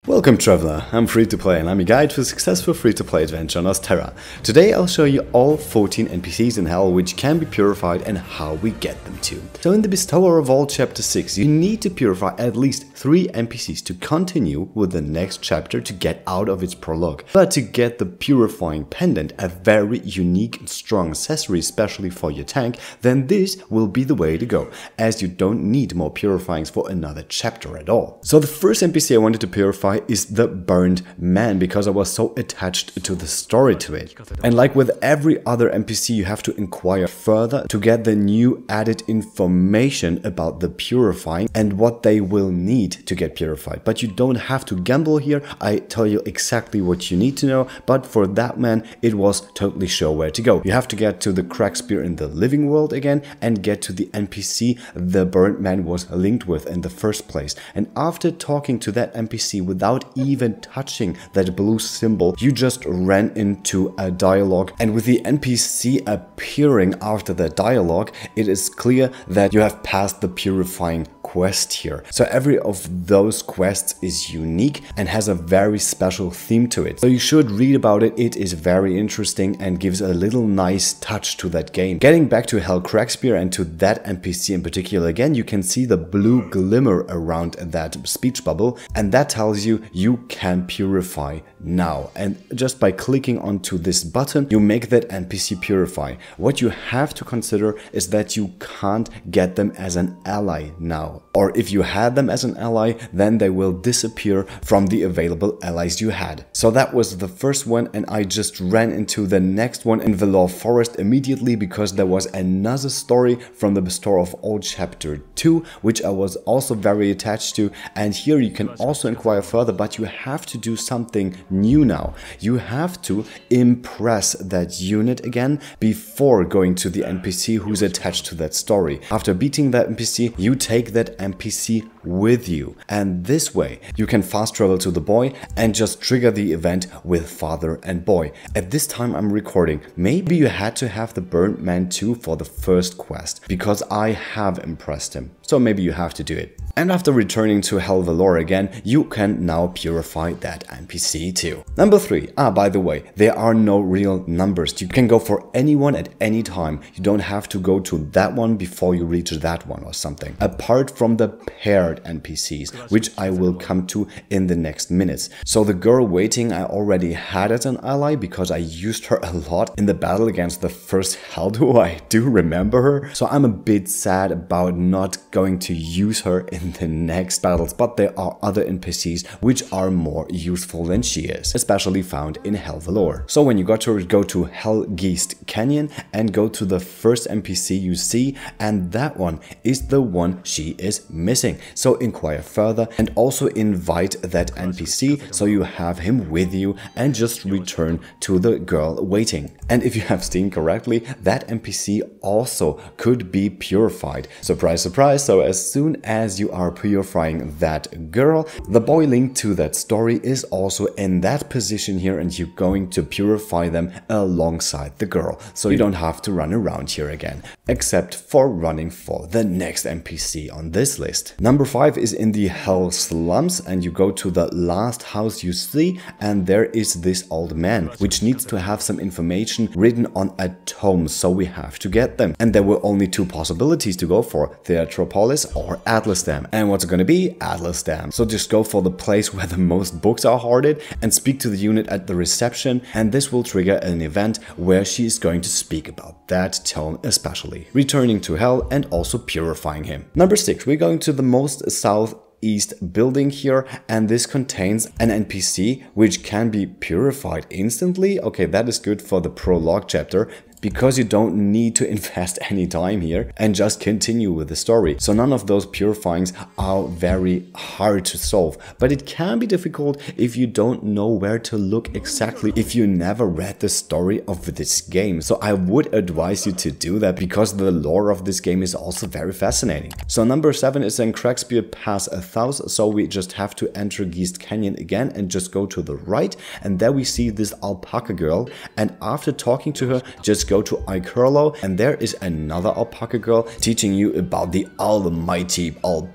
Welcome traveler, I'm free to play and I'm your guide for a successful free to play adventure on Terra. Today I'll show you all 14 NPCs in Hell which can be purified and how we get them to. So in the Bestower of All chapter 6 you need to purify at least 3 NPCs to continue with the next chapter to get out of its prologue. But to get the Purifying Pendant, a very unique and strong accessory especially for your tank, then this will be the way to go, as you don't need more purifyings for another chapter at all. So the first NPC I wanted to purify is the Burned Man, because I was so attached to the story to it. And like with every other NPC, you have to inquire further to get the new added information about the purifying and what they will need to get purified. But you don't have to gamble here. I tell you exactly what you need to know, but for that man it was totally sure where to go. You have to get to the crack spear in the living world again and get to the NPC the Burned Man was linked with in the first place. And after talking to that NPC without even touching that blue symbol, you just ran into a dialogue, and with the NPC appearing after the dialogue, it is clear that you have passed the purifying quest here. So every of those quests is unique and has a very special theme to it. So you should read about it. It is very interesting and gives a little nice touch to that game. Getting back to Hell Crackspear and to that NPC in particular again, you can see the blue glimmer around that speech bubble, and that tells you you can purify now. And just by clicking onto this button, you make that NPC purify. What you have to consider is that you can't get them as an ally now. Or if you had them as an ally, then they will disappear from the available allies you had. So that was the first one, and I just ran into the next one in Valore Forest immediately because there was another story from the Bestower of All chapter 2, which I was also very attached to. And here you can also inquire further, but you have to do something new now. You have to impress that unit again before going to the NPC who's attached to that story. After beating that NPC, you take that NPC with you, and this way you can fast travel to the boy and just trigger the event with father and boy. At this time I'm recording, maybe you had to have the Burned Man too for the first quest, because I have impressed him, so maybe you have to do it. And after returning to Hell Valore again, you can now purify that NPC too. Number 3. By the way, there are no real numbers. You can go for anyone at any time. You don't have to go to that one before you reach that one or something. Apart from the paired NPCs, which I will come to in the next minutes. So the girl waiting I already had as an ally because I used her a lot in the battle against the first Hell duo. I do remember her. So I'm a bit sad about not going to use her in the next battles, but there are other NPCs which are more useful than she is, especially found in Hell Valore. So when you go to Hell Geest Canyon and go to the first NPC you see, and that one is the one she is missing. So inquire further and also invite that NPC so you have him with you and just return to the girl waiting. And if you have seen correctly, that NPC also could be purified. Surprise, surprise. So as soon as you are purifying that girl, the boy linked to that story is also in that position here, and you're going to purify them alongside the girl. So you don't have to run around here again, except for running for the next NPC on this list. Number 5 is in the Hell Slums, and you go to the last house you see, and there is this old man, which needs to have some information written on a tome, so we have to get them. And there were only 2 possibilities to go for, Theatropolis or Atlas Dam. And what's it gonna be? Atlas Dam. So just go for the place where the most books are hoarded and speak to the unit at the reception, and this will trigger an event where she is going to speak about that tome especially, returning to Hell and also purifying him. Number 6, we're going to the most southeast building here, and this contains an NPC which can be purified instantly. Okay, that is good for the prologue chapter, because you don't need to invest any time here and just continue with the story. So none of those purifyings are very hard to solve, but it can be difficult if you don't know where to look exactly, if you never read the story of this game. So I would advise you to do that, because the lore of this game is also very fascinating. So number 7 is in Crackspear Pass 1000. So we just have to enter Geest Canyon again and just go to the right, and there we see this alpaca girl, and after talking to her, just go to A'calpa, and there is another alpaca girl teaching you about the almighty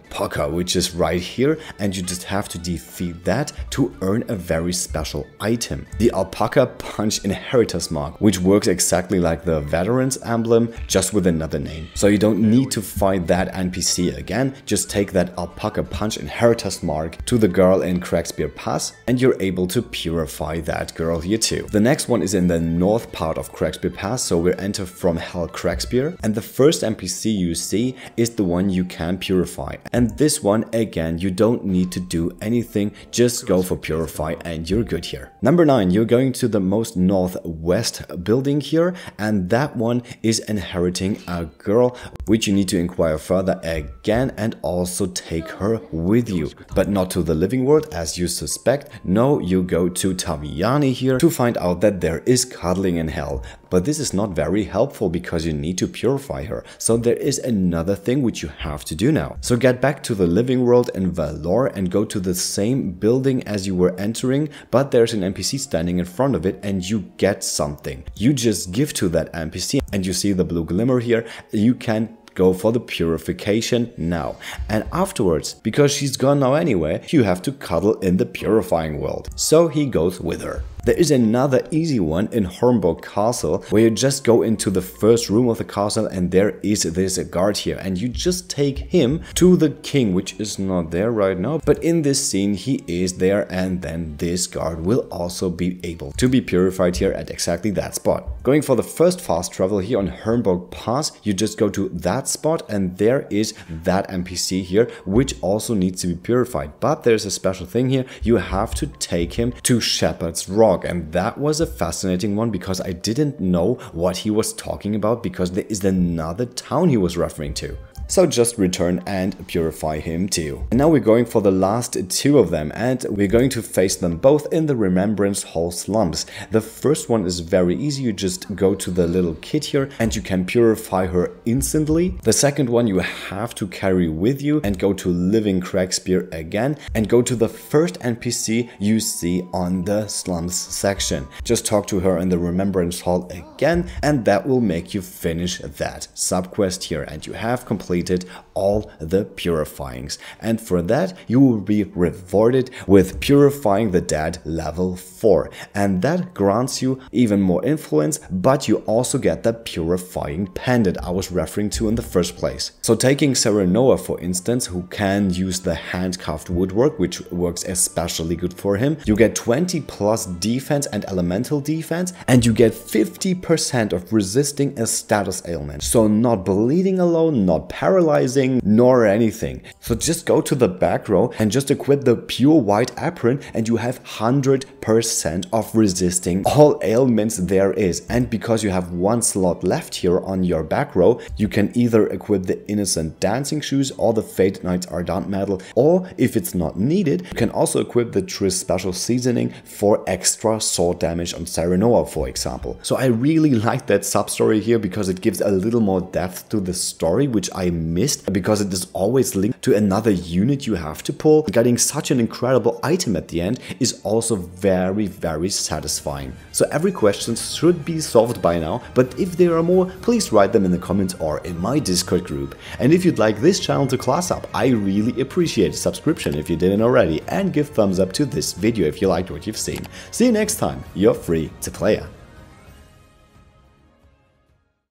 alpaca, which is right here, and you just have to defeat that to earn a very special item. The alpaca punch inheritors mark, which works exactly like the veteran's emblem, just with another name. So you don't need to fight that NPC again, just take that alpaca punch inheritors mark to the girl in Cragspear Pass, and you're able to purify that girl here too. The next one is in the north part of Cragspear Pass, so we enter from Hell Cragspear, and the first NPC you see is the one you can purify. And this one, again, you don't need to do anything, just go for purify and you're good here. Number 9, you're going to the most northwest building here, and that one is inheriting a girl, which you need to inquire further again and also take her with you. But not to the living world as you suspect, no, you go to Taviani here to find out that there is cuddling in hell. But this is not very helpful because you need to purify her. So there is another thing which you have to do now. So get back to the living world in Valore and go to the same building as you were entering, but there's an NPC standing in front of it and you get something. You just give to that NPC and you see the blue glimmer here. You can go for the purification now, and afterwards, because she's gone now anyway, you have to cuddle in the purifying world. So he goes with her. There is another easy one in Hornburg Castle, where you just go into the first room of the castle and there is this guard here, and you just take him to the king, which is not there right now, but in this scene he is there, and then this guard will also be able to be purified here at exactly that spot. Going for the first fast travel here on Hornburg Pass, you just go to that spot and there is that NPC here, which also needs to be purified. But there's a special thing here, you have to take him to Shepherd's Rock. And that was a fascinating one because I didn't know what he was talking about, because there is another town he was referring to. So just return and purify him too. And now we're going for the last two of them, and we're going to face them both in the Remembrance Hall slums. The first one is very easy, you just go to the little kid here and you can purify her instantly. The second one you have to carry with you and go to Living Cragspear again and go to the first NPC you see on the slums section. Just talk to her in the Remembrance Hall again and that will make you finish that subquest here, and you have completed all the purifyings, and for that you will be rewarded with Purifying the Dead level 4, and that grants you even more influence, but you also get the Purifying Pendant I was referring to in the first place. So taking Serenoa for instance, who can use the handcuffed woodwork, which works especially good for him, you get 20 plus defense and elemental defense, and you get 50% of resisting a status ailment. So not bleeding alone, not paralyzing, nor anything. So just go to the back row and just equip the pure white apron and you have 100% of resisting all ailments there is. And because you have one slot left here on your back row, you can either equip the Innocent Dancing Shoes or the Fate Knight's Ardent Medal, or if it's not needed, you can also equip the Triss Special Seasoning for extra sword damage on Serenoa, for example. So I really like that sub-story here because it gives a little more depth to the story, which I missed because it is always linked to another unit you have to pull. Getting such an incredible item at the end is also very satisfying. So every question should be solved by now, but if there are more, please write them in the comments or in my Discord group. And if you'd like this channel to class up, I really appreciate a subscription if you didn't already, and give thumbs up to this video if you liked what you've seen. See you next time, you're free to play.